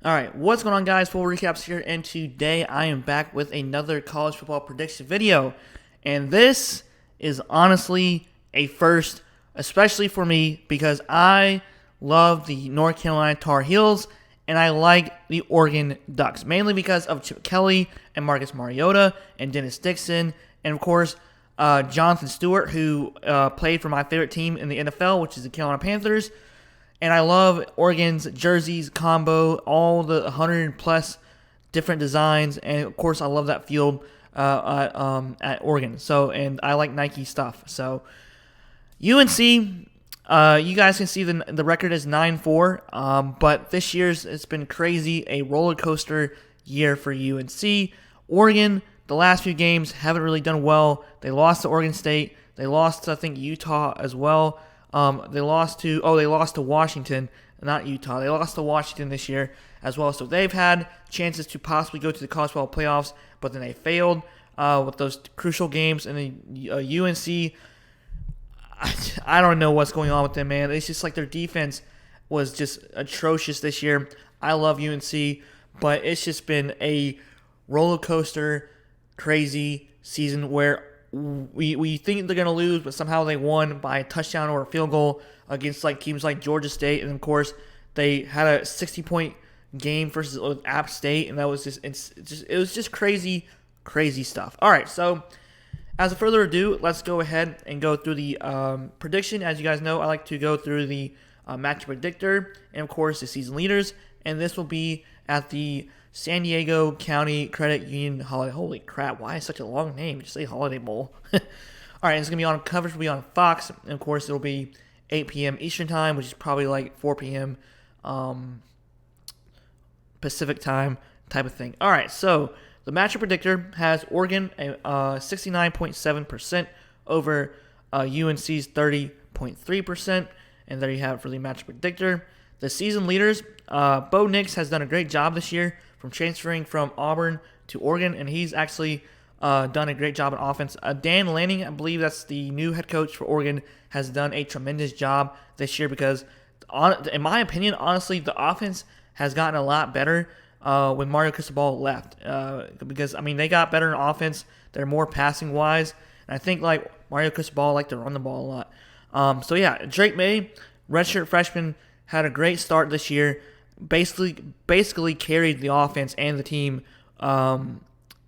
Alright, what's going on, guys? Full recaps here, and today I am back with another college football prediction video. And this is honestly a first, especially for me, because I love the North Carolina Tar Heels and I like the Oregon Ducks, mainly because of Chip Kelly and Marcus Mariota and Dennis Dixon, and of course, Jonathan Stewart, who played for my favorite team in the NFL, which is the Carolina Panthers. And I love Oregon's jerseys combo, all the 100 plus different designs, and of course I love that field at Oregon. So, and I like Nike stuff. So, UNC, you guys can see the record is 9-4, but this year's it's been crazy, a roller coaster year for UNC. Oregon, the last few games haven't really done well. They lost to Oregon State. They lost to, I think, Utah as well. They lost to Washington, not Utah. They lost to Washington this year as well. So they've had chances to possibly go to the college football playoffs, but then they failed with those crucial games. And then UNC, I don't know what's going on with them, man. It's just like their defense was just atrocious this year. I love UNC, but it's just been a roller coaster, crazy season where we think they're going to lose, but somehow they won by a touchdown or a field goal against like teams like Georgia State. And of course, they had a 60-point game versus App State, and that was it was just crazy stuff. All right, so as a further ado, let's go ahead and go through the prediction. As you guys know, I like to go through the matchup predictor and of course the season leaders, and this will be at the San Diego County Credit Union Holiday. Holy crap, why is such a long name? Just say Holiday Bowl. All right, it's going to be on coverage, will be on Fox, and of course it'll be 8 p.m. Eastern Time, which is probably like 4 p.m. Pacific Time type of thing. All right, so the matchup predictor has Oregon 69.7% over UNC's 30.3%, and there you have it for the matchup predictor. The season leaders, Bo Nix has done a great job this year from transferring from Auburn to Oregon, and he's actually done a great job on offense. Dan Lanning, I believe that's the new head coach for Oregon, has done a tremendous job this year because, in my opinion, honestly, the offense has gotten a lot better when Mario Cristobal left. Because, I mean, they got better in offense. They're more passing-wise, and I think, like, Mario Cristobal liked to run the ball a lot. So, yeah, Drake May, redshirt freshman, had a great start this year. Basically carried the offense and the team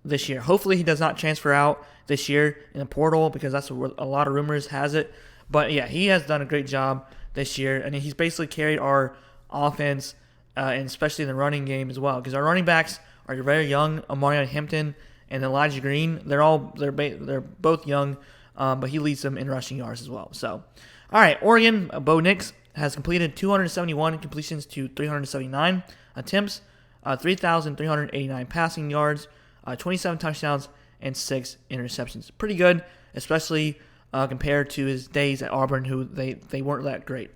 this year. Hopefully he does not transfer out this year in the portal because that's what a lot of rumors has it. But yeah, he has done a great job this year, and he's basically carried our offense, and especially in the running game as well. Because our running backs are very young. Omarion Hampton and Elijah Green, they're both young, but he leads them in rushing yards as well. So, all right, Oregon, Bo Nix has completed 271 completions to 379 attempts, 3,389 passing yards, 27 touchdowns, and 6 interceptions. Pretty good, especially compared to his days at Auburn, who they weren't that great.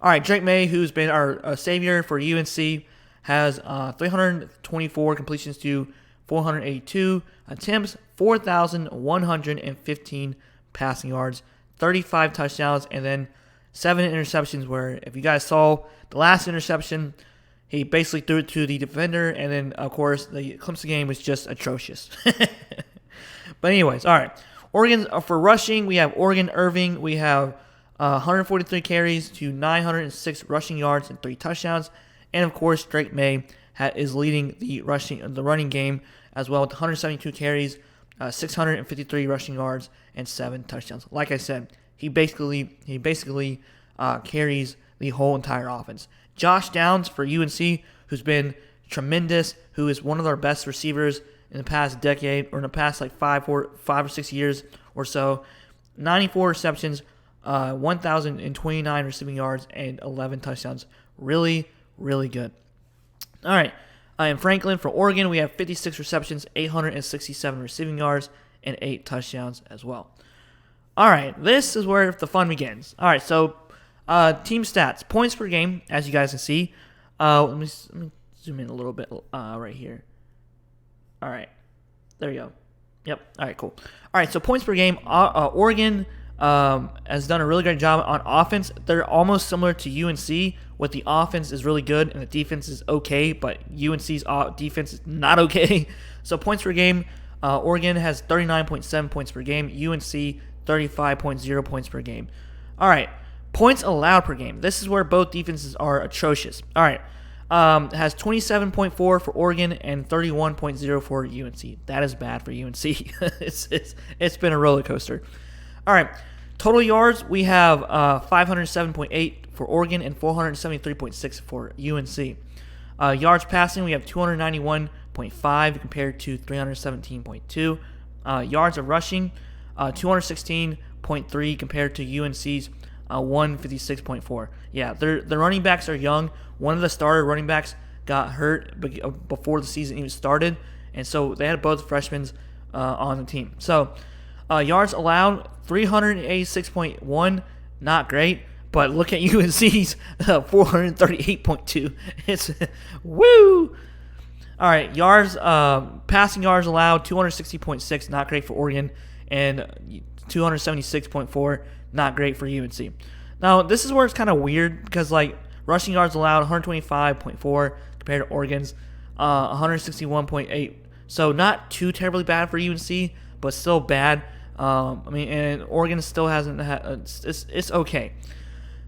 All right, Drake May, who's been our savior for UNC, has 324 completions to 482 attempts, 4,115 passing yards, 35 touchdowns, and then 7 interceptions, where if you guys saw the last interception, he basically threw it to the defender, and then, of course, the Clemson game was just atrocious. But anyways, all right. Oregon, for rushing, we have Oregon Irving. We have 143 carries to 906 rushing yards and 3 touchdowns. And, of course, Drake May is leading the running game as well with 172 carries, 653 rushing yards, and 7 touchdowns. Like I said, he basically carries the whole entire offense. Josh Downs for UNC, who's been tremendous, who is one of our best receivers in the past decade, or in the past like 5 or 6 years or so. 94 receptions, 1,029 receiving yards, and 11 touchdowns. Really, really good. All right. In Franklin for Oregon, we have 56 receptions, 867 receiving yards, and 8 touchdowns as well. All right, this is where the fun begins. All right, so team stats, points per game, as you guys can see. Let me zoom in a little bit right here. All right, there you go. Yep. All right, cool. All right, so points per game. Oregon has done a really great job on offense. They're almost similar to UNC, with the offense is really good and the defense is okay, but UNC's defense is not okay. So points per game, Oregon has 39.7 points per game, UNC 35.0 points per game. All right, points allowed per game. This is where both defenses are atrocious. All right, has 27.4 for Oregon and 31.0 for UNC. That is bad for UNC. It's been a roller coaster. All right, total yards, we have 507.8 for Oregon and 473.6 for UNC. Yards passing, we have 291.5 compared to 317.2. Yards of rushing, 216.3 compared to UNC's 156.4. Yeah, their running backs are young. One of the starter running backs got hurt before the season even started, and so they had both freshmen on the team. So yards allowed, 386.1, not great. But look at UNC's 438.2. It's woo. All right, yards, passing yards allowed, 260.6, not great for Oregon, and 276.4, not great for UNC. Now, this is where it's kind of weird because, like, rushing yards allowed, 125.4 compared to Oregon's 161.8. So not too terribly bad for UNC, but still bad. And Oregon still hasn't had. It's okay.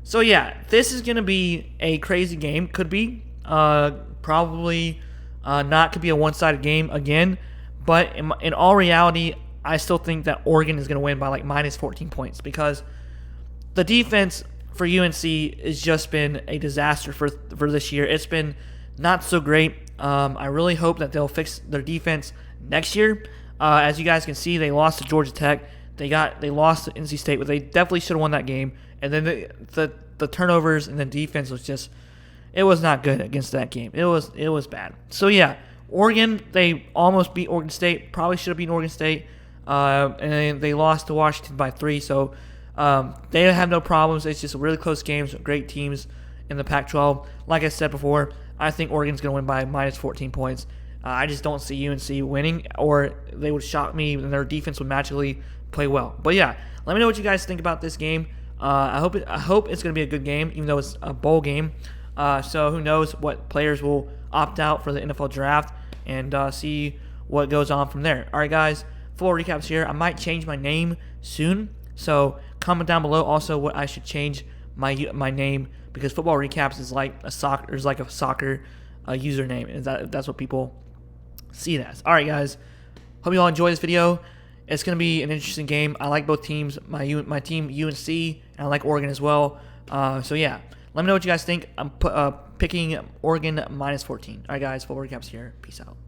So yeah, this is gonna be a crazy game. Could be, probably not. Could be a one-sided game again. But in all reality, I still think that Oregon is gonna win by like minus 14 points because the defense for UNC has just been a disaster for this year. It's been not so great. I really hope that they'll fix their defense next year. As you guys can see, they lost to Georgia Tech. They lost to NC State, but they definitely should have won that game. And then the turnovers and the defense it was not good against that game. It was bad. So yeah, Oregon, they almost beat Oregon State. Probably should have beaten Oregon State. And they lost to Washington by 3. So they have no problems. It's just really close games with great teams in the Pac-12. Like I said before, I think Oregon's going to win by minus 14 points. I just don't see UNC winning, or they would shock me and their defense would magically play well. But yeah, let me know what you guys think about this game. I hope it's going to be a good game, even though it's a bowl game. So who knows what players will opt out for the NFL draft, and see what goes on from there. All right, guys, full recaps here. I might change my name soon, so comment down below also what I should change my name, because football recaps is like a soccer username, and that's what people see it as. All right, guys, hope you all enjoy this video. It's going to be an interesting game. I like both teams. My team, UNC, and I like Oregon as well. So yeah, let me know what you guys think. I'm picking Oregon minus 14. All right, guys, full recaps here. Peace out.